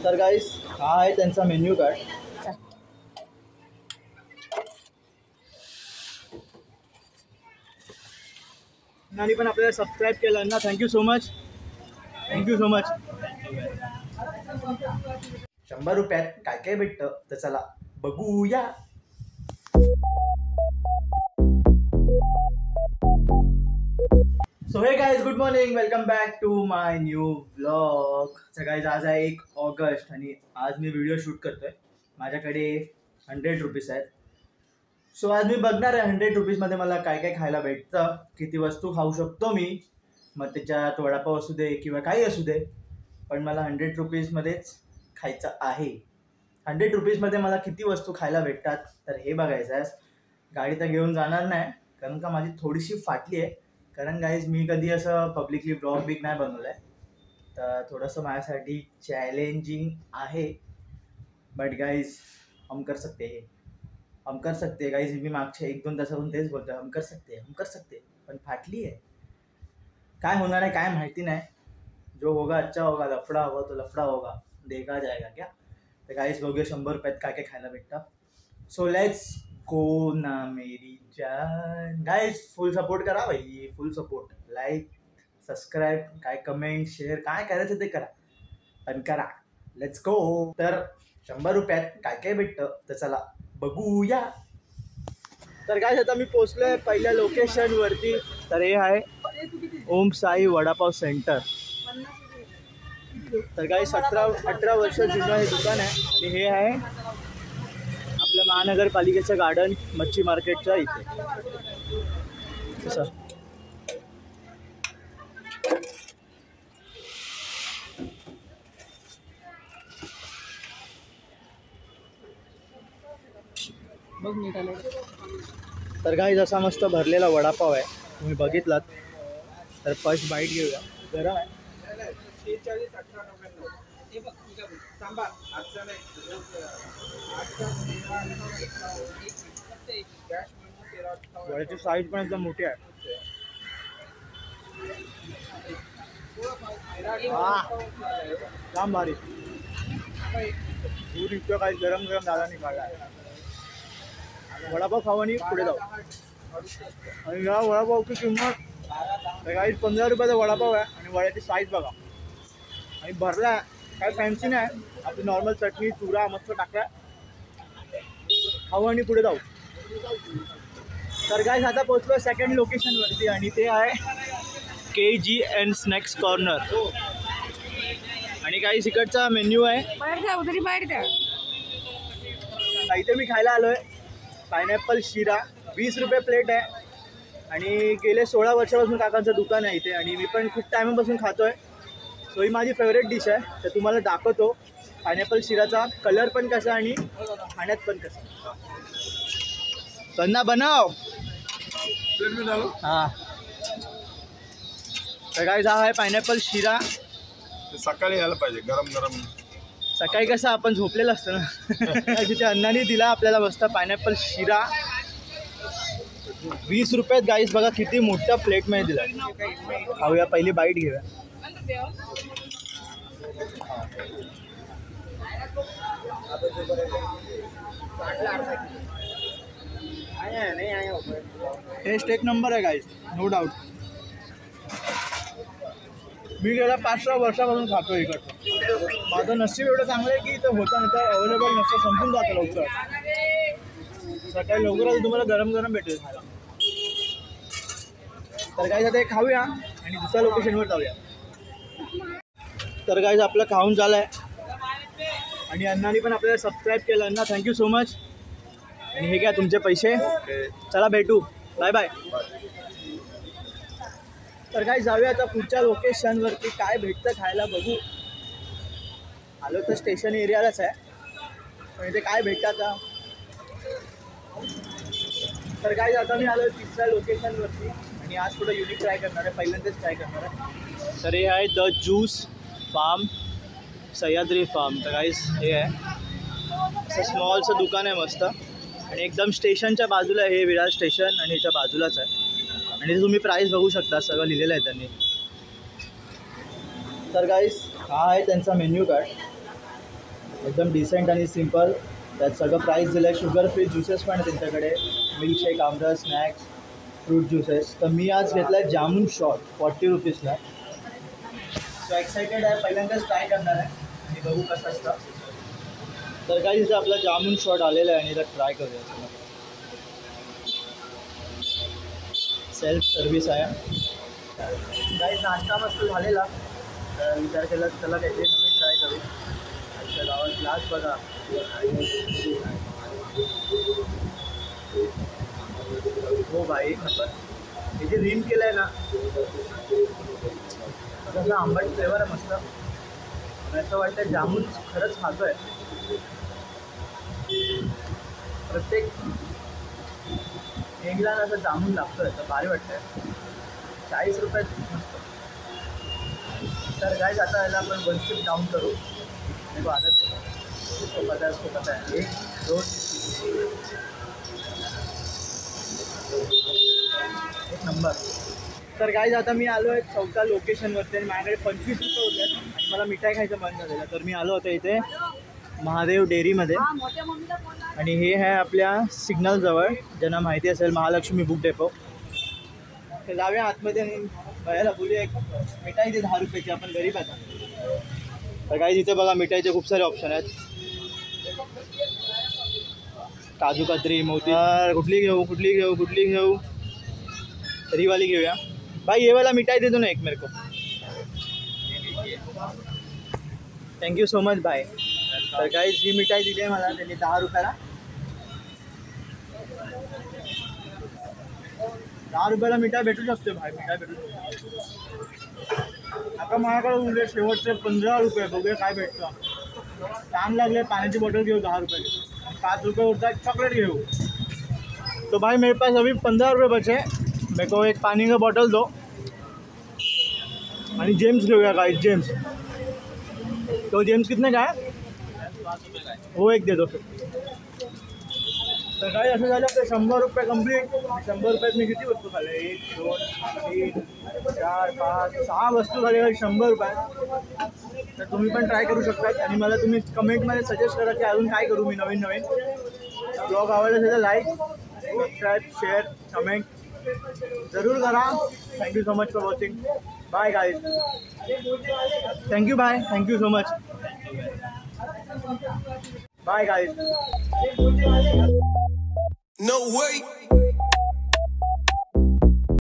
तर गाईस हा आहे त्यांचा मेन्यू कार्ड. आणि पण आपल्याला सबस्क्राईब केलं ना, थँक्यू सो मच. 100 रुपयात काय काय भेटतं तर चला बघूया. So hey guys, good morning, welcome back to my new vlog. तर गाइज आज आहे 1 ऑगस्ट आणि आज मी व्हिडिओ शूट करतोय. माझ्याकडे 100 रुपीज आहेत. सो आज मी बघणार आहे 100 रुपीजमध्ये मला काय काय खायला भेटतं, किती वस्तू खाऊ शकतो मी. मग त्याच्यात वडापाव असू दे किंवा काही असू दे, पण मला 100 रुपीजमध्येच खायचं आहे. 100 रुपीजमध्ये मला किती वस्तू खायला भेटतात तर हे बघायचं आहे. गाडी तर घेऊन जाणार नाही कारण का माझी थोडीशी फाटली आहे. कारण गाईज मी कधी असं पब्लिकली ब्लॉग बिग नाही बनवलं आहे, तर थोडंसं माझ्यासाठी चॅलेंजिंग आहे. बट गाईज हम कर सकते हैं, हम कर सकते. गाईज मी मागच्या 1-2 तासापासून तेच बोलतोय, हम कर सकते. पण फाटली आहे. काय होणार आहे काय माहिती नाही. जो होगा अच्छा होगा, लफड़ा होगा तो लफड़ा होगा, देखा जाएगा क्या. तर गाईज बघूया 100 रुपयात काय काय खायला भेटतं. सो लेट्स गो ना मेरी जान. गाइस फुल सपोर्ट करा भाई, फुल सपोर्ट. लाईक, सबस्क्राईब, काय कमेंट, शेअर काय करायचं ते करा, पण करा. Let's go. तर 100 रुपयात काय काय भेटतं तर चला बघूया. तर गाइस आता मी पोचलोय पहिल्या लोकेशनवरती. तर हे आहे ओम साई वडापाव सेंटर. तर गाइस 18 वर्ष जुनं हे दुकान आहे आणि हे आहे आपल्या महानगरपालिकेचं गार्डन मच्छी मार्केटच्या इथे. तर गाईज असा मस्त भरलेला वडापाव आहे, तुम्ही बघितलात. तर फर्स्ट बाईट घेऊया. गरम आहे. वड्याची साईज पण एकदम मोठी आहे. जाम भारी. दूर इतकं काही गरम गरम दादानी काढला आहे. वडापाव खाऊ आणि पुढे जाऊ. आणि या वडापावची किंमत काही 15 रुपयाचा वडापाव आहे आणि वड्याची साईज बघा. आणि भरला काय फॅन्सी नाही, आपली नॉर्मल चटणी चुरा मस्त टाकला. खाऊ आणि पुढे जाऊ. तर गाईज आता पोहोचलो सेकंड लोकेशनवरती आणि ते आहे KGN स्नॅक्स कॉर्नर. आणि काही इकडचा मेन्यू आहे. इथे मी खायला आलोय पायनॅपल शिरा. 20 रुपये प्लेट आहे आणि गेले 16 वर्षापासून काकांचं दुकान आहे इथे आणि मी पण खूप टायमापासून खातोय. सो ही माझी फेवरेट डिश आहे. तर तुम्हाला दाखवतो पायनॅपल शिराचा कलर पण कसा आणि खाण्यात पण कसं. त्यांना बनाव हां. तर काय हा आहे पायनॅपल शिरा. सकाळी यायला पाहिजे गरम गरम. सकाळी कसं आपण झोपलेलं असतं ना. तिथे अण्णांनी दिला आपल्याला मस्त पायनॅपल शिरा 20 रुपयात. गाईस बघा किती मोठ्या प्लेटमध्ये दिला. खाऊया, पहिली बाईट घेऊया. टेस्ट एक नंबर आहे गाईस, नो डाऊट. मी गेल्या 5-6 वर्षापासून खातो इकडं. माझं नशीब एवढं चांगलं आहे की इथं होतं, नाही तर अवेलेबल नसतं, संपून जातं लवकर. सकाळी लवकरच तुम्हाला गरम गरम भेटेल खायला. तर गाईज आता खाऊया आणि दुसऱ्या लोकेशनवर जाऊया. तर गाईज आपलं खाऊन झालं आहे आणि अण्णांनी पण आपल्याला सबस्क्राईब केलं. अण्णा थँक्यू सो मच. आणि हे घ्या तुमचे पैसे. चला भेटू, बाय बाय. तर काय जाऊया आता पुढच्या लोकेशनवरती. काय भेटतं खायला बघू. आलो तर स्टेशन एरियालाच आहे, पण इथे काय भेटतं आता. तर काय आता मी आलो तिसऱ्या लोकेशनवरती आणि आज थोडं युनिक ट्राय करणार आहे, पहिल्यांदाच ट्राय करणार आहे. तर हे आहे the juice farm, Sahyadri farm. तर गाईज हे आहे असं स्मॉलचं दुकान आहे मस्त आणि एकदम स्टेशनच्या बाजूला आहे. हे विरार स्टेशन आणि याच्या बाजूलाच आहे. आणि तुम्ही प्राईस बघू शकता, सगळं लिहिलेलं आहे त्यांनी. तर गाईस हा आहे त्यांचा मेन्यू कार्ड. एकदम डिसेंट आणि सिम्पल. त्यात सगळं प्राईस दिलं आहे. शुगर फ्री ज्युसेस पण आहे त्यांच्याकडे, मिल्कशेक, आमरस, स्नॅक्स, फ्रूट ज्युसेस. तर मी आज घेतला आहे जामून शॉट 40 रुपीजला. सो एक्सायटेड आहे, पहिल्यांदाच ट्राय करणार आहे आणि बघू कसं असतं. तर काही इथं आपला जामून शॉट आलेला आहे आणि इथं ट्राय करूया. सेल्फ सर्विस आहे. काही नाश्ता मस्त झालेला, तर विचार केला चला काहीतरी नवीन ट्राय करू. आजच्या गावात ग्लास बघा, हो भाई नंबर. हे जे रिम केलं आहे ना, तसं आंबट फ्लेवर आहे मस्त. असं वाटतं जामून खरंच खातो आहे. प्रत्येक एकला असं जामून लागतोय, तर भारी वाटतंय. 40 रुपयात मस्त. तर काय आता याला आपण 1 स्टेप डाऊन करू. देखो आदत है, उसको पता है 1 2 एक नंबर. तर काय आता मी आलो आहे चौथा लोकेशनवरती आणि माझ्याकडे 25 रुपये होते आणि मला मिठाई खायचं मन झालेलं. तर मी आलो होतो इथे महादेव डेअरीमध्ये आणि हे आहे आपल्या सिग्नलजवळ, ज्यांना माहिती असेल महालक्ष्मी बुक डेपो. तर जाऊया आतमध्ये आणि बाहेर बोलूया. एक मिठाई दे 10 रुपयाची, आपण गरीब आता. तर काही तिथे बघा मिठाईचे खूप सारे ऑप्शन आहेत. काजू कतरी, मोती, कुठली घेऊ तरी वाली घेऊया. भाई ये वाला मिठाई दे दो ना एक मेरे को. थँक्यू सो मच भाई. तर काही ही मिठाई दिली आहे मला त्यांनी 10 रुपयाला. 10 रुपयाला मिठाई भेटू शकते भाई, मिठाई भेटू शकते. आता माझ्याकडे उरले शेवटचे 15 रुपये, बघूया काय भेटतं. काम लागले पाण्याची बॉटल घेऊ 10 रुपये, 5 रुपये उरतात चॉकलेट घेऊ. तो भाई मेरे पास अभी 15 रुपये बचे. मेरे को एक पानी का बॉटल दो आणि जेम्स घेऊया गाइस. जेम्स तो जेम्स कितने का है? वो एक दे दो फिर. तर काय असं झालं तर 100 रुपये कंप्लीट. 100 रुपयात मी किती वस्तू खाल्ल्या? 1 2 3 4 5 6 वस्तू झाल्या 100 रुपये. तर तुम्ही पण ट्राय करू शकता आणि मला तुम्ही कमेंटमध्ये सजेस्ट करा की अजून काय करू मी नवीन. ब्लॉग आवडला असेल तर लाईक, सबस्क्राईब, शेअर, कमेंट जरूर करा. Thank you so much for watching. Bye guys. Thank you bye. Thank you so much. Bye guys. No way.